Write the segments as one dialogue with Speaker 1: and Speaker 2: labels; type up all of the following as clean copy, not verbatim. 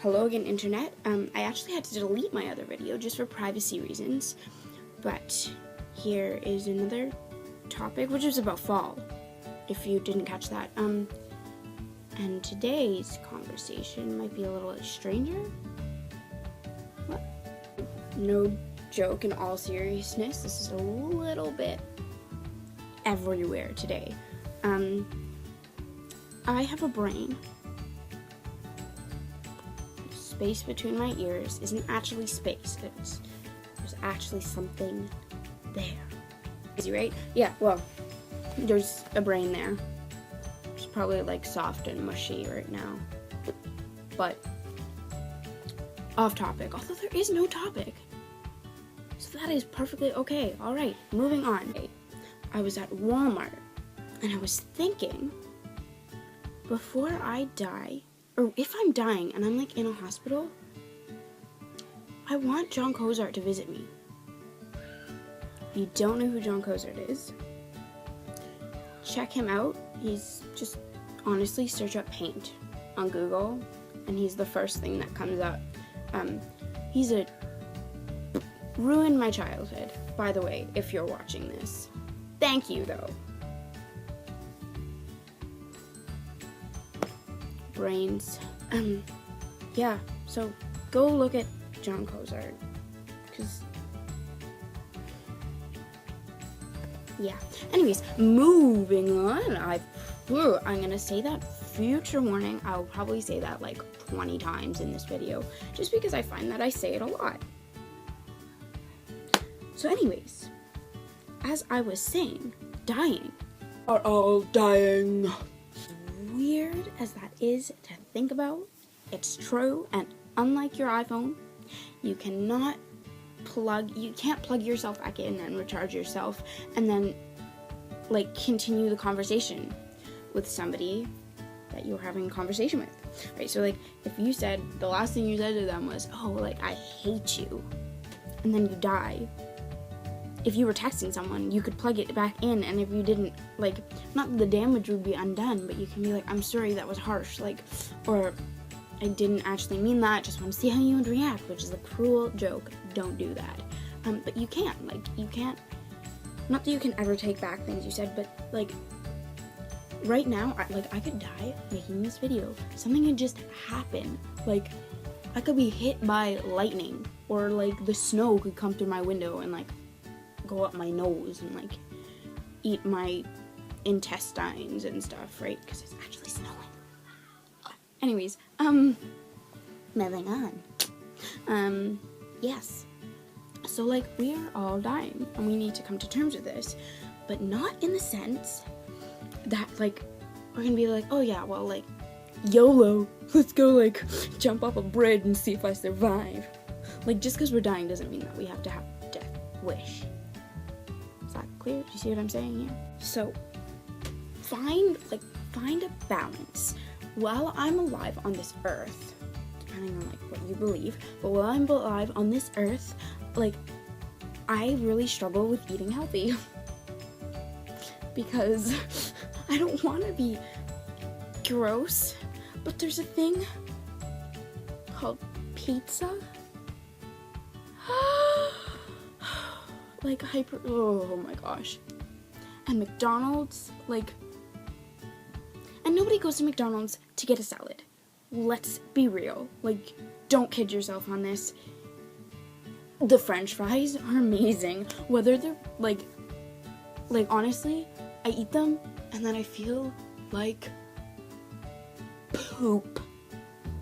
Speaker 1: Hello again, internet. I actually had to delete my other video just for privacy reasons, but here is another topic, which is about fall, if you didn't catch that. And today's conversation might be a little stranger. What? No joke, in all seriousness, this is a little bit everywhere today. I have a brain. Space between my ears isn't actually space. There's actually something there. Easy, right? Yeah, well, there's a brain there. It's probably like soft and mushy right now. But off topic, although there is no topic. So that is perfectly okay. All right, moving on. I was at Walmart and I was thinking, before I die, or if I'm dying and I'm like in a hospital, I want John Cozart to visit me. If you don't know who John Cozart is, check him out. He's just, honestly, search up paint on Google and he's the first thing that comes up. He's ruined my childhood, by the way, if you're watching this. Thank you, though. Brains. Yeah, so go look at John Cozart, because, yeah. Anyways, moving on, I'm gonna say that, future warning, I'll probably say that like 20 times in this video, just because I find that I say it a lot. So anyways, as I was saying, dying. Are all dying. Weird as that is to think about, it's true, and unlike your iPhone, you can't plug yourself back in and recharge yourself and then like continue the conversation with somebody that you're having a conversation with, right? So like if you said, the last thing you said to them was, oh, like, I hate you, and then you die, if you were texting someone, you could plug it back in, and if you didn't, like, not the damage would be undone, but you can be like, I'm sorry, that was harsh, like, or I didn't actually mean that, just want to see how you would react, which is a cruel joke. Don't do that. But you can't, like, you can't, not that you can ever take back things you said, but, like, right now, I could die making this video. Something could just happen. Like, I could be hit by lightning, or, like, the snow could come through my window and, like, go up my nose and like eat my intestines and stuff, right? Because it's actually snowing. Anyways, moving on. Yes. So like, we are all dying and we need to come to terms with this, but not in the sense that like we're gonna be like, oh yeah, well, like, YOLO, let's go like jump off a bridge and see if I survive. Like, just because we're dying doesn't mean that we have to have a death wish. Is that clear? Do you see what I'm saying here? So, find a balance. While I'm alive on this earth, depending on like what you believe, but while I'm alive on this earth, like, I really struggle with eating healthy. Because I don't want to be gross, but there's a thing called pizza. Like oh my gosh. And McDonald's, like, and nobody goes to McDonald's to get a salad. Let's be real. Like, don't kid yourself on this. The French fries are amazing. Whether they're like honestly, I eat them and then I feel like poop.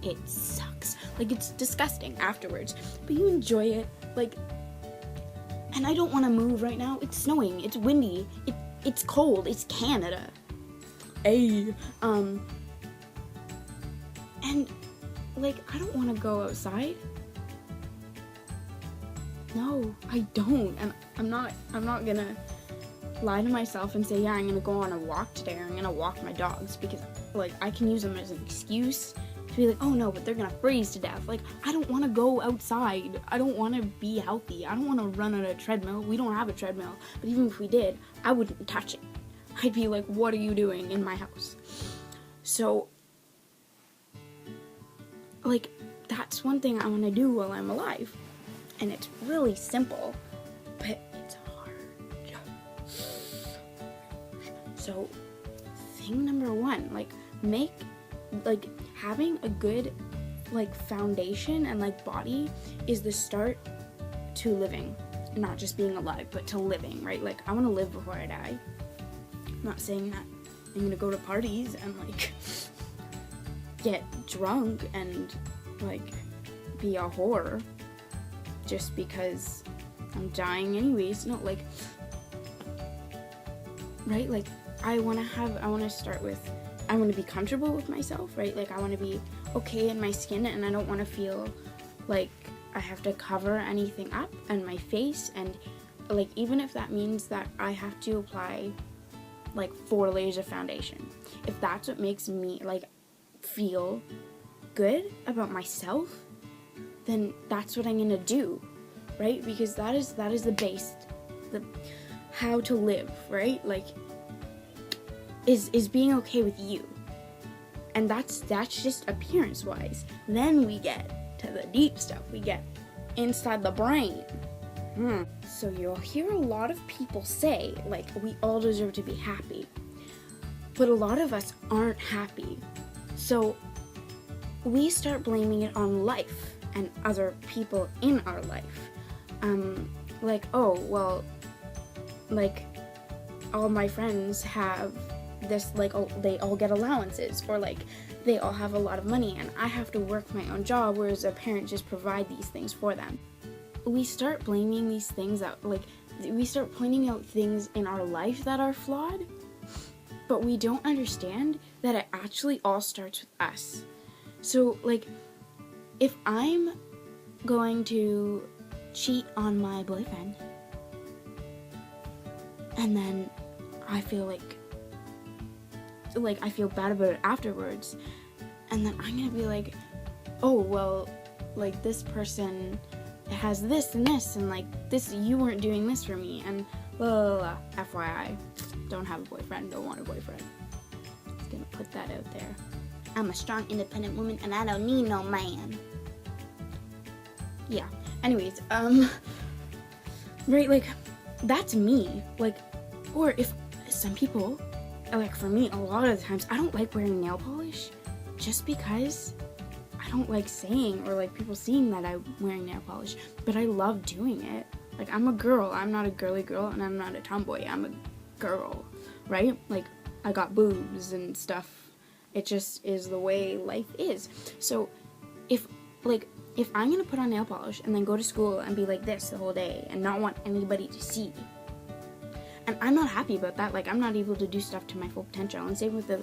Speaker 1: It sucks. Like, it's disgusting afterwards. But you enjoy it, like. And I don't want to move right now. It's snowing. It's windy. It's cold. It's Canada. Ay. And, like, I don't want to go outside. No, I don't. And I'm not gonna lie to myself and say, yeah, I'm gonna go on a walk today, or I'm gonna walk my dogs, because, like, I can use them as an excuse to be like, oh no, but they're gonna freeze to death. Like, I don't want to go outside. I don't want to be healthy. I don't want to run on a treadmill. We don't have a treadmill, but even if we did, I wouldn't touch it. I'd be like, what are you doing in my house? So, like, that's one thing I want to do while I'm alive. And it's really simple, but it's hard. So thing number one, like having a good like foundation and like body is the start to living. Not just being alive, but to living, right? Like, I want to live before I die. I'm not saying that I'm gonna go to parties and like get drunk and like be a whore just because I'm dying anyways. No, like, right? Like, I want to start with, I want to be comfortable with myself, right? Like, I want to be okay in my skin, and I don't want to feel like I have to cover anything up and my face, and like, even if that means that I have to apply like 4 layers of foundation, if that's what makes me like feel good about myself, then that's what I'm gonna do, right? Because that is the base, the how to live, right? Like, is being okay with you, and that's just appearance wise. Then we get to the deep stuff. We get inside the brain. So you'll hear a lot of people say, like, we all deserve to be happy, but a lot of us aren't happy. So we start blaming it on life and other people in our life. Like, oh, well, like, all my friends have this, like, they all get allowances, or like they all have a lot of money and I have to work my own job, whereas a parent just provide these things for them. We start blaming these things out, like, we start pointing out things in our life that are flawed, but we don't understand that it actually all starts with us. So, like, if I'm going to cheat on my boyfriend, and then I feel like I feel bad about it afterwards, and then I'm gonna be like, oh, well, like, this person has this and this, and like, this, you weren't doing this for me, and blah, blah, blah. FYI, don't have a boyfriend, don't want a boyfriend. Just gonna put that out there. I'm a strong, independent woman, and I don't need no man. Yeah, anyways, right, like, that's me. Like, or if some people, like, for me, a lot of the times, I don't like wearing nail polish just because I don't like saying, or like people seeing that I'm wearing nail polish, but I love doing it. Like, I'm a girl, I'm not a girly girl, and I'm not a tomboy, I'm a girl, right? Like, I got boobs and stuff. It just is the way life is. So if I'm gonna put on nail polish and then go to school and be like this the whole day and not want anybody to see, and I'm not happy about that, like, I'm not able to do stuff to my full potential, and same with the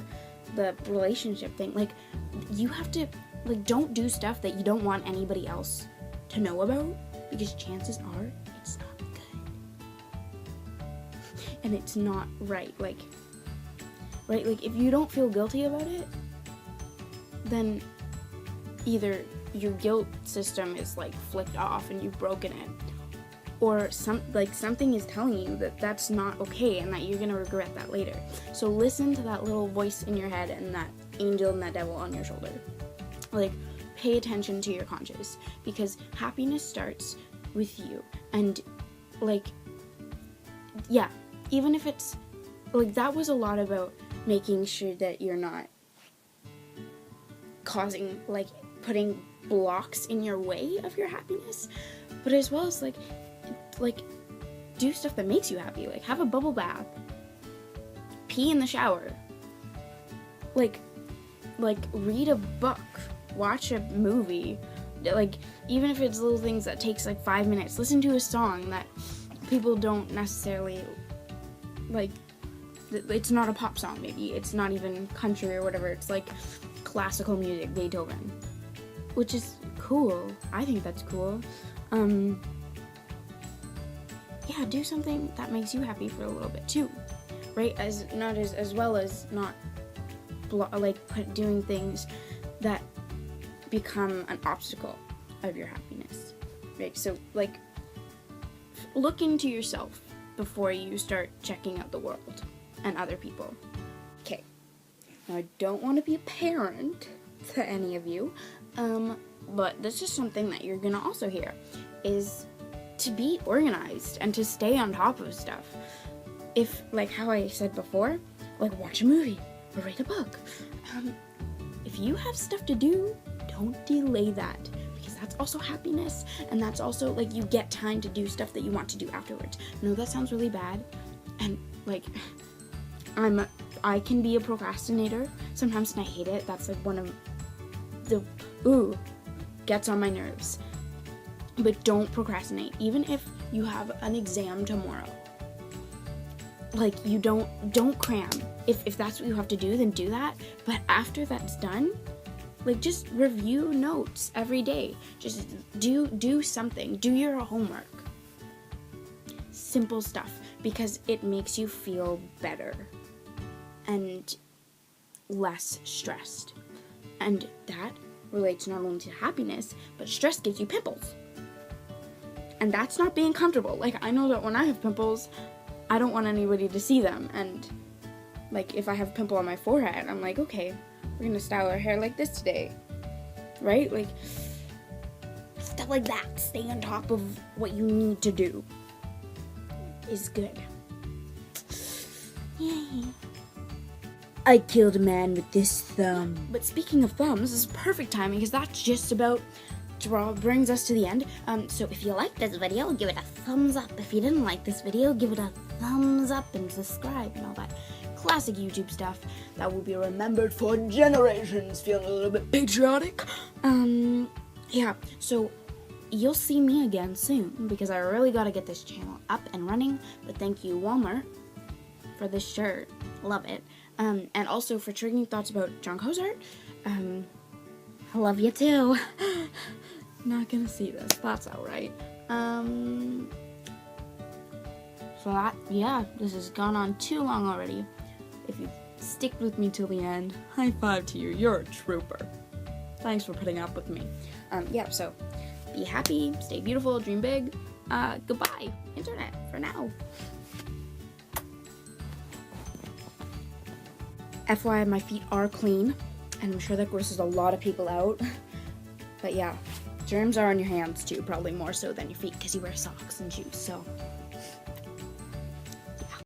Speaker 1: relationship thing, like, you have to, like, don't do stuff that you don't want anybody else to know about, because chances are it's not good. And it's not right, like, if you don't feel guilty about it, then either your guilt system is, like, flicked off and you've broken it, or something is telling you that that's not okay and that you're gonna regret that later. So listen to that little voice in your head and that angel and that devil on your shoulder. Like, pay attention to your conscience, because happiness starts with you. And, like, yeah, even if it's, like, that was a lot about making sure that you're not causing, like, putting blocks in your way of your happiness, but as well as, like, do stuff that makes you happy. Like, have a bubble bath, pee in the shower, like, read a book, watch a movie, like, even if it's little things that takes, like, 5 minutes, listen to a song that people don't necessarily, like, it's not a pop song, maybe, it's not even country or whatever, it's, like, classical music, Beethoven, which is cool. I think that's cool. Yeah, do something that makes you happy for a little bit too, right? As well as not doing things that become an obstacle of your happiness, right? So, like, look into yourself before you start checking out the world and other people. Okay, now I don't want to be a parent to any of you, but this is something that you're gonna also hear, is to be organized and to stay on top of stuff. If, like how I said before, like watch a movie or read a book. If you have stuff to do, don't delay that, because that's also happiness, and that's also like you get time to do stuff that you want to do afterwards. I know that sounds really bad, and like I can be a procrastinator sometimes, and I hate it. That's like one of the gets on my nerves. But don't procrastinate, even if you have an exam tomorrow. Like, you don't cram. If that's what you have to do, then do that. But after that's done, like, just review notes every day. Just do something. Do your homework. Simple stuff, because it makes you feel better and less stressed. And that relates not only to happiness, but stress gives you pimples. And that's not being comfortable. Like, I know that when I have pimples, I don't want anybody to see them. And like, if I have a pimple on my forehead, I'm like, okay, we're gonna style our hair like this today, right? Like, stuff like that. Stay on top of what you need to do is good. Yay. I killed a man with this thumb. But speaking of thumbs, this is perfect timing, because that's just about brings us to the end. So if you liked this video, give it a thumbs up. If you didn't like this video, give it a thumbs up and subscribe and all that classic YouTube stuff that will be remembered for generations. Feeling a little bit patriotic. Yeah, so you'll see me again soon, because I really gotta get this channel up and running. But thank you, Walmart, for this shirt. Love it. And also for triggering thoughts about John Cozart. I love you too. Not gonna see this. That's alright. So that, yeah, this has gone on too long already. If you stick with me till the end, high five to you. You're a trooper. Thanks for putting up with me. Yeah, so be happy, stay beautiful, dream big. Goodbye, internet, for now. FYI, my feet are clean, and I'm sure that grosses a lot of people out. But yeah, germs are on your hands too, probably more so than your feet, because you wear socks and shoes, so